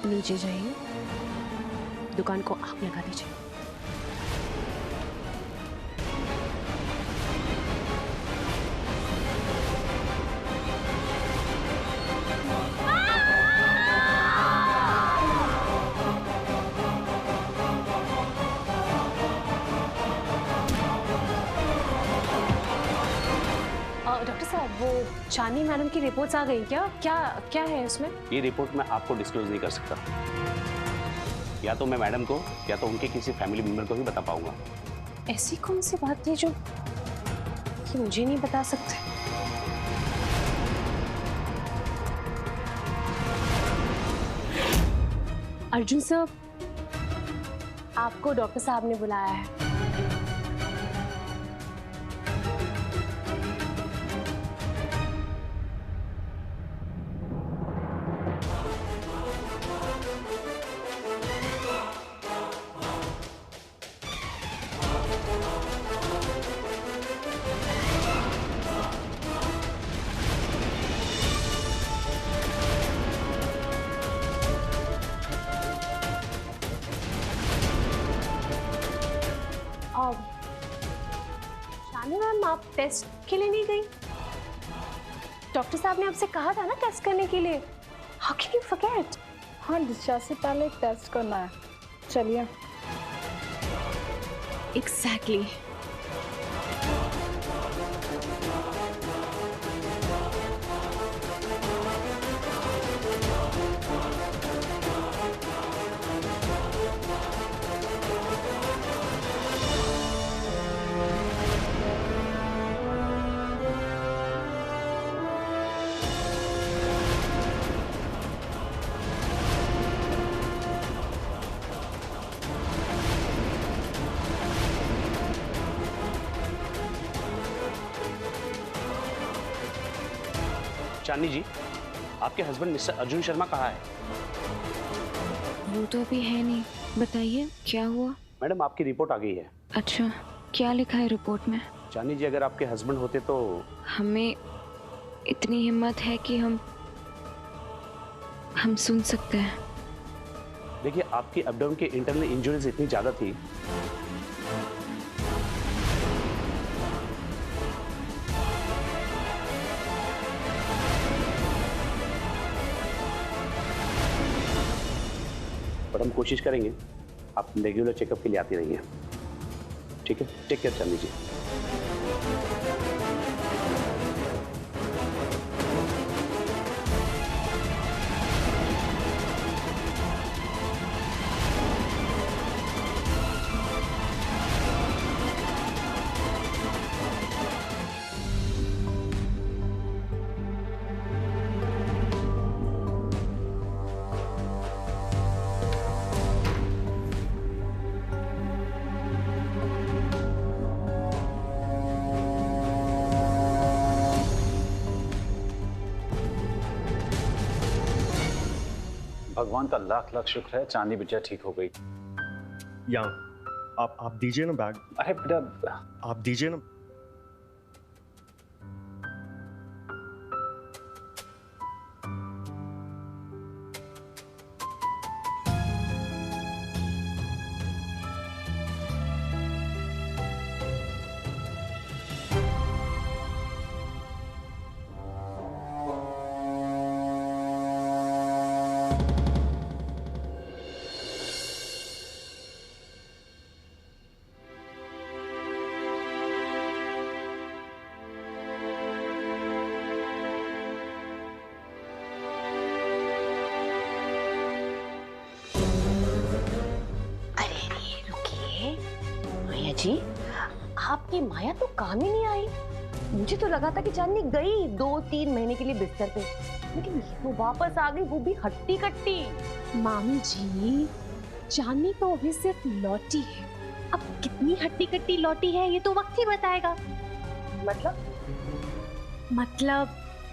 नीचे जाइए, दुकान को आग लगा दीजिए। डॉक्टर साहब, वो चांदनी मैडम की रिपोर्ट्स आ गई क्या? क्या क्या है उसमें? ये रिपोर्ट मैं आपको डिस्क्लोज नहीं कर सकता। या तो मैं मैडम को या तो उनके किसी फैमिली मेंबर को ही बता पाऊंगा। ऐसी कौन सी बात है जो कि मुझे नहीं बता सकते? अर्जुन सर, आपको डॉक्टर साहब ने बुलाया है। शानी मैम, आप टेस्ट के लिए नहीं गई? डॉक्टर साहब ने आपसे कहा था ना टेस्ट करने के लिए। How can you forget? हाँ, डिस्चार्ज से पहले एक टेस्ट करना है। चलिए। एग्जैक्टली। चांदनी जी, आपके हस्बैंड मिस्टर अर्जुन शर्मा कहाँ है? वो तो अभी है नहीं। बताइए क्या हुआ? मैडम, आपकी रिपोर्ट आ गई है। अच्छा, क्या लिखा है रिपोर्ट में? चांदनी जी, अगर आपके हस्बैंड होते तो। हमें इतनी हिम्मत है कि हम सुन सकते हैं। देखिए, आपकी अपडाउन की इंटरनल इंजरीज इतनी ज्यादा थी। पर हम कोशिश करेंगे आप रेगुलर चेकअप के लिए आती रहिए। ठीक है? टेक केयर चांदनी जी। भगवान का लाख लाख शुक्र है, चांदनी बिटिया ठीक हो गई। यहाँ आप दीजिए ना बैग। अरे बेटा, आप दीजिए ना। जी, आपकी माया तो काम ही नहीं आई। मुझे तो लगा था कि चांदनी गई 2-3 महीने के लिए बिस्तर पे, लेकिन ये तो वापस आ गई, वो भी हट्टी कट्टी। मामी जी, चांदनी तो अभी सिर्फ लौटी है। अब कितनी हट्टी कट्टी लौटी है ये तो वक्त ही बताएगा। मतलब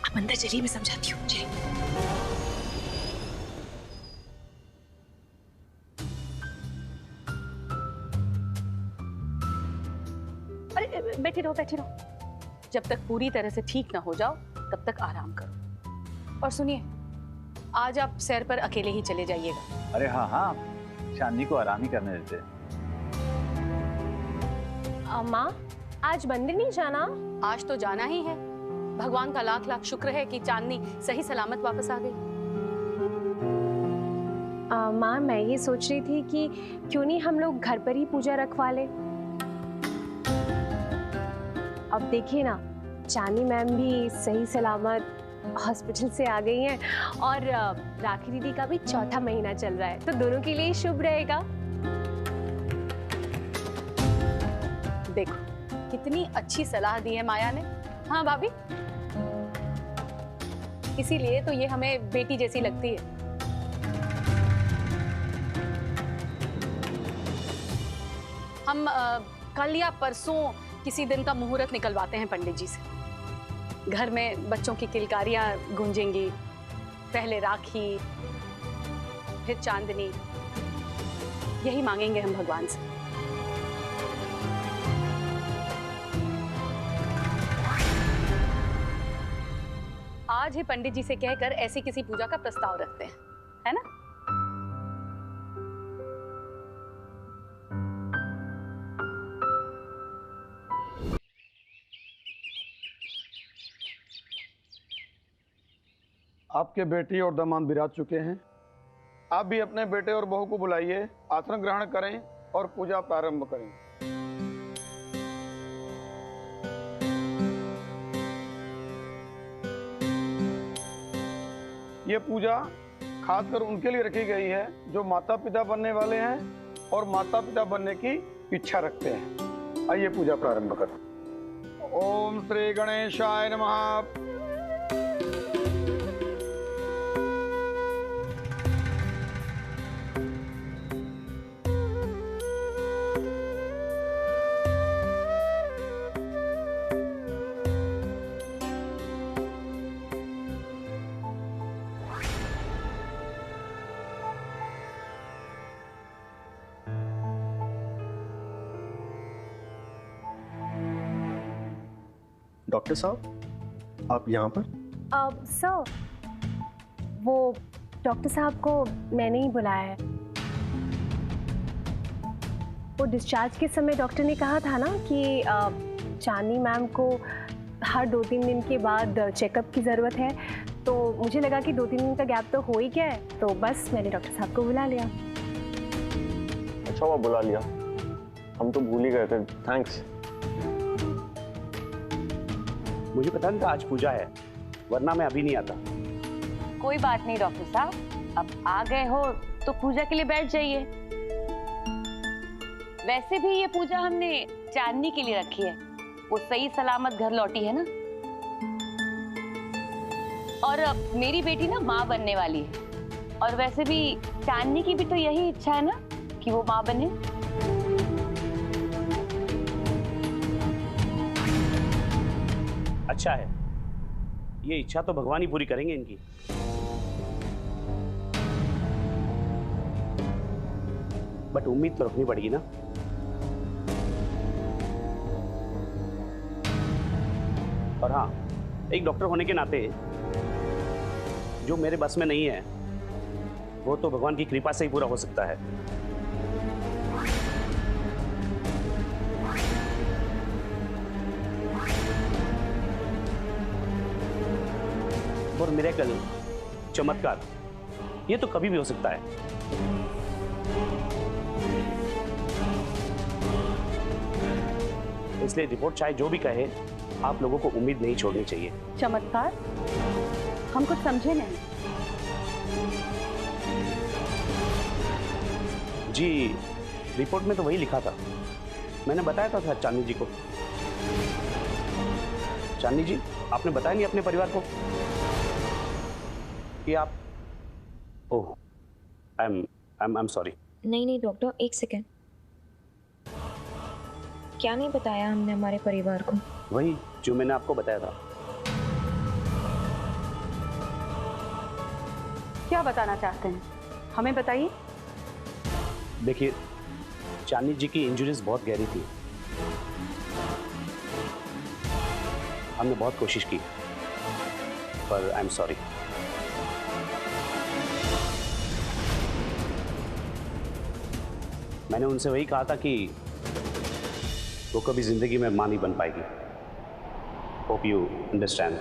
अब अंदर चलिए, मैं समझाती हूँ। अरे बैठे रहो बैठे रहो, जब तक पूरी तरह से ठीक ना हो जाओ तब तक आराम करो। और सुनिए, आज आप सैर पर अकेले ही चले जाइएगा। अरे हाँ हाँ, चांदनी को आराम ही करने देते। माँ, आज मंदिर नहीं जाना? आज तो जाना ही है। भगवान का लाख लाख शुक्र है कि चांदनी सही सलामत वापस आ गई। माँ, मैं ये सोच रही थी कि क्यों नहीं हम लोग घर पर ही पूजा रखवा ले। अब देखिए ना, चांदनी मैम भी सही सलामत हॉस्पिटल से आ गई हैं और राखी दीदी का भी चौथा महीना चल रहा है, तो दोनों के लिए शुभ रहेगा। देखो कितनी अच्छी सलाह दी है माया ने। हाँ भाभी, इसीलिए तो ये हमें बेटी जैसी लगती है। हम कल या परसों किसी दिन का मुहूर्त निकलवाते हैं पंडित जी से। घर में बच्चों की किलकारियां गूंजेंगी, पहले राखी फिर चांदनी, यही मांगेंगे हम भगवान से। आज ही पंडित जी से कहकर ऐसी किसी पूजा का प्रस्ताव रखते हैं, है ना? आपके बेटी और दामाद विराज चुके हैं। आप भी अपने बेटे और बहू को बुलाइए, आसन ग्रहण करें और पूजा प्रारंभ करें। ये पूजा खासकर उनके लिए रखी गई है जो माता पिता बनने वाले हैं और माता पिता बनने की इच्छा रखते हैं। आइए पूजा प्रारंभ करें। ओम श्री गणेशाय नमः। डॉक्टर साहब, आप यहाँ पर? सर, वो डॉक्टर साहब को मैंने ही बुलाया है। वो डिस्चार्ज के समय डॉक्टर ने कहा था ना कि चांदनी मैम को हर 2-3 दिन के बाद चेकअप की ज़रूरत है, तो मुझे लगा कि 2-3 दिन का गैप तो हो ही गया है, तो बस मैंने डॉक्टर साहब को बुला लिया। अच्छा हुआ बुला लिया, हम तो भूल ही गए थे। थैंक्स। मुझे पता नहीं था आज पूजा है, वरना मैं अभी नहीं आता। कोई बात नहीं डॉक्टर साहब, अब आ गए हो तो पूजा के लिए बैठ जाइए। वैसे भी ये पूजा हमने चांदनी के लिए रखी है, वो सही सलामत घर लौटी है ना। और अब मेरी बेटी ना माँ बनने वाली है, और वैसे भी चांदनी की भी तो यही इच्छा है ना कि वो माँ बने। अच्छा है, ये इच्छा तो भगवान ही पूरी करेंगे इनकी। बट उम्मीद तो रखनी पड़ेगी ना। और हाँ, एक डॉक्टर होने के नाते जो मेरे बस में नहीं है वो तो भगवान की कृपा से ही पूरा हो सकता है। और मिरेकल, चमत्कार, ये तो कभी भी हो सकता है। इसलिए रिपोर्ट चाहे जो भी कहे, आप लोगों को उम्मीद नहीं छोड़नी चाहिए। चमत्कार? हम कुछ समझे नहीं। जी, रिपोर्ट में तो वही लिखा था, मैंने बताया था चांदनी जी को। चांदनी जी, आपने बताया नहीं अपने परिवार को कि आप? ओह, आई एम सॉरी। नहीं डॉक्टर, एक सेकेंड। क्या नहीं बताया हमने हमारे परिवार को? वही जो मैंने आपको बताया था। क्या बताना चाहते हैं, हमें बताइए। देखिए, चांदनी जी की इंजरीज बहुत गहरी थी। हमने बहुत कोशिश की, पर आई एम सॉरी। मैंने उनसे वही कहा था कि वो कभी जिंदगी में मां नहीं बन पाएगी। Hope you understand.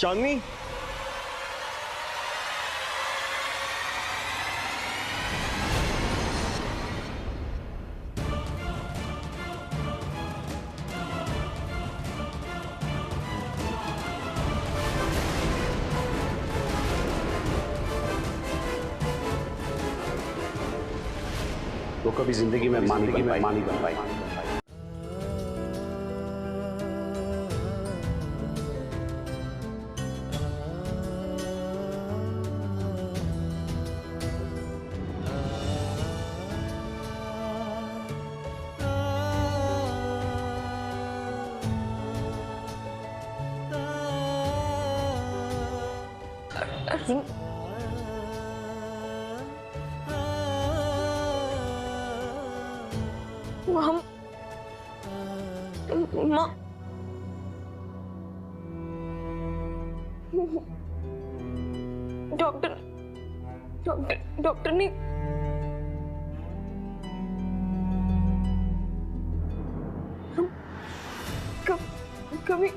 चांदनी, वो कभी जिंदगी में मां नहीं बन पाएगी। अर्जुन, हम माँ डॉक्टर ने हम कभी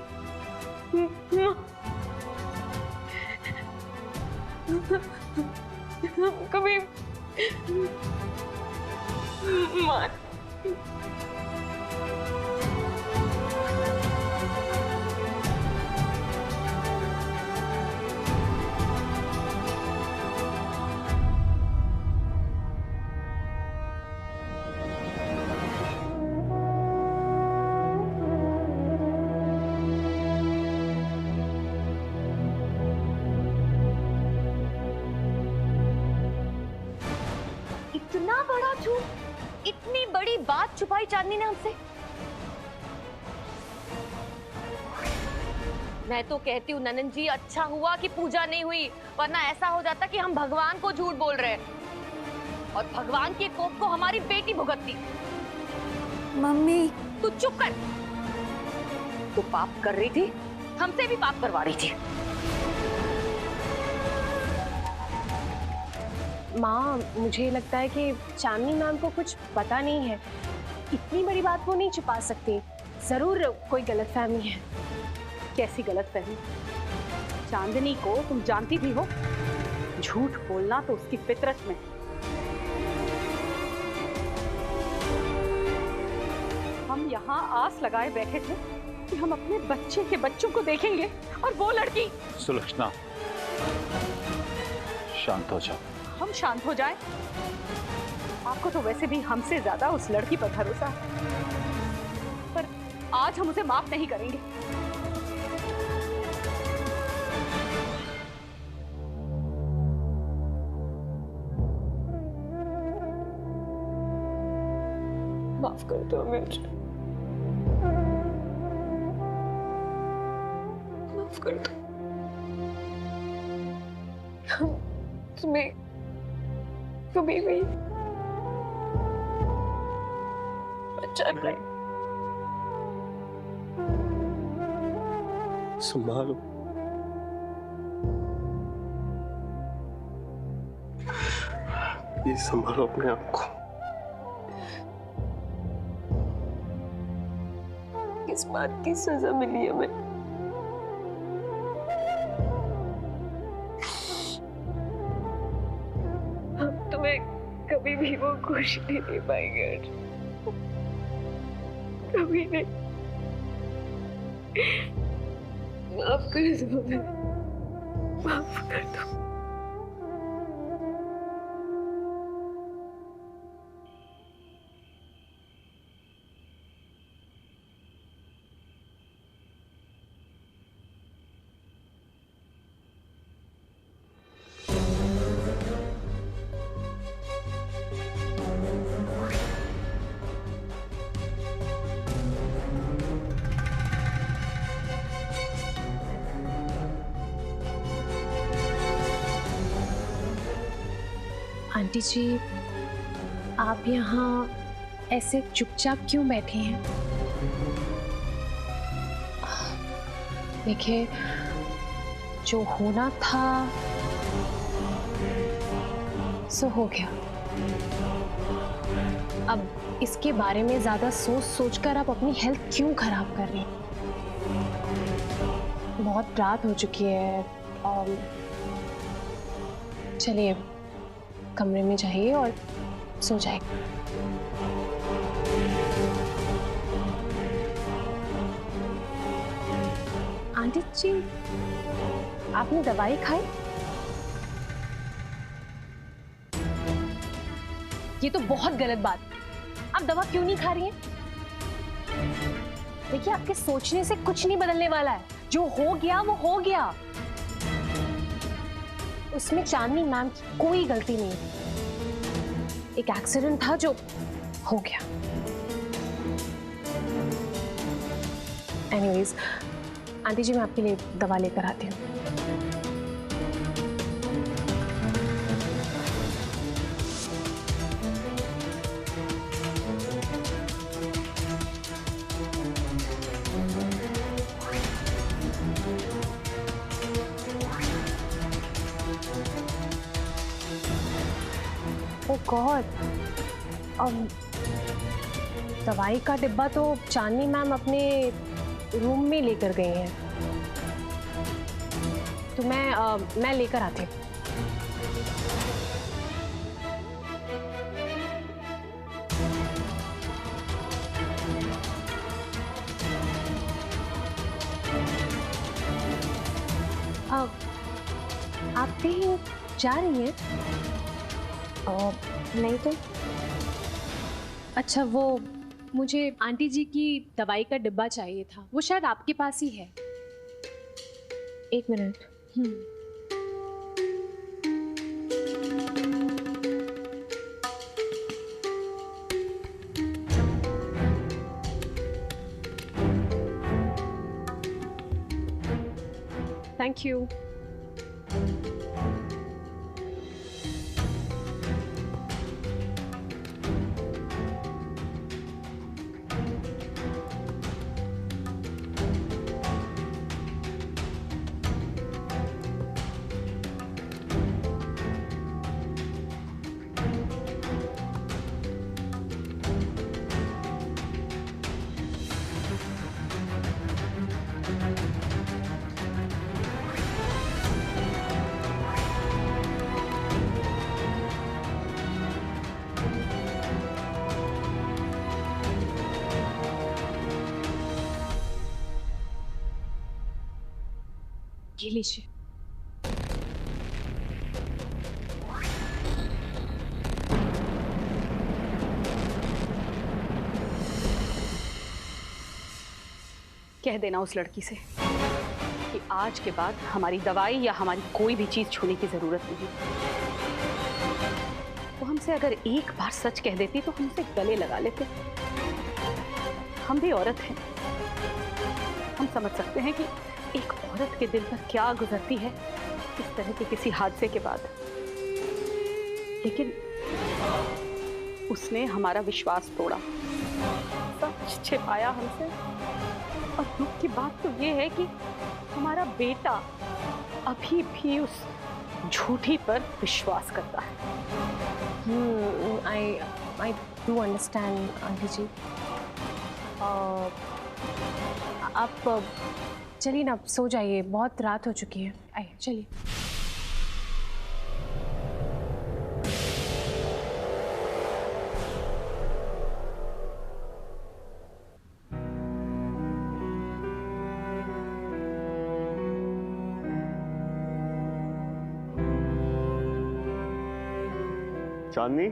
कभी माँ इतना बड़ा झूठ, इतनी बड़ी बात छुपाई चांदनी ने हमसे। मैं तो कहती हूँ ननन जी, अच्छा हुआ कि पूजा नहीं हुई, वरना ऐसा हो जाता कि हम भगवान को झूठ बोल रहे हैं और भगवान के कोप को हमारी बेटी भुगतती। मम्मी, तू चुप कर। तू पाप कर रही थी, हमसे भी पाप करवा रही थी। माँ, मुझे लगता है कि चांदनी मैम को कुछ पता नहीं है। इतनी बड़ी बात वो नहीं छुपा सकती। जरूर कोई गलतफहमी है। कैसी गलतफहमी? चांदनी को तुम जानती भी हो, झूठ बोलना तो उसकी फितरत में। हम यहाँ आस लगाए बैठे थे कि हम अपने बच्चे के बच्चों को देखेंगे और वो लड़की। सुलक्षणा, शांत हो जाओ। हम शांत हो जाएं? आपको तो वैसे भी हमसे ज्यादा उस लड़की पर भरोसा है, पर आज हम उसे माफ नहीं करेंगे। माफ कर दो हमें, माफ कर दो। हम तुम्हें कभी भी बचा नहीं। संभालो। ये संभालो अपने आप को। किस बात की सजा मिली हमें? हम तुम्हें कभी भी वो खुशी नहीं दे पाएंगे अर्जुन, कभी नहीं। माफ कर दो हमें। माफ कर दो। आंटी जी, आप यहाँ ऐसे चुपचाप क्यों बैठे हैं? देखिए, जो होना था सो हो गया। अब इसके बारे में ज्यादा सोच सोचकर आप अपनी हेल्थ क्यों खराब कर रही हैं? बहुत रात हो चुकी है। चलिए कमरे में जाइए और सो जाइए। आंटी जी, आपने दवाई खाई? ये तो बहुत गलत बात। आप दवा क्यों नहीं खा रही हैं? देखिए, आपके सोचने से कुछ नहीं बदलने वाला है। जो हो गया वो हो गया। उसमें चांदनी मैम की कोई गलती नहीं है। एक एक्सीडेंट था जो हो गया। एनीवेज, आंटी जी मैं आपके लिए दवा लेकर आती हूँ। ओह गॉड, दवाई का डिब्बा तो चांदनी मैम अपने रूम में लेकर गई हैं। तो मैं लेकर आती हूँ। आप कहीं जा रही हैं? नहीं तो। अच्छा, वो मुझे आंटी जी की दवाई का डिब्बा चाहिए था। वो शायद आपके पास ही है। एक मिनट। Thank you. ये लीजिए। कह देना उस लड़की से कि आज के बाद हमारी दवाई या हमारी कोई भी चीज छूने की जरूरत नहीं। वो हमसे अगर एक बार सच कह देती तो हम उसे गले लगा लेते। हम भी औरत हैं, हम समझ सकते हैं कि एक औरत के दिल पर क्या गुजरती है इस तरह के किसी हादसे के बाद। लेकिन उसने हमारा विश्वास तोड़ा, सच छिपाया हमसे। और दुख की बात तो ये है कि हमारा बेटा अभी भी उस झूठी पर विश्वास करता है। आई डू अंडरस्टैंड आंटी जी। आप चलिए ना, सो जाइए। बहुत रात हो चुकी है। आइए चलिए। चांदनी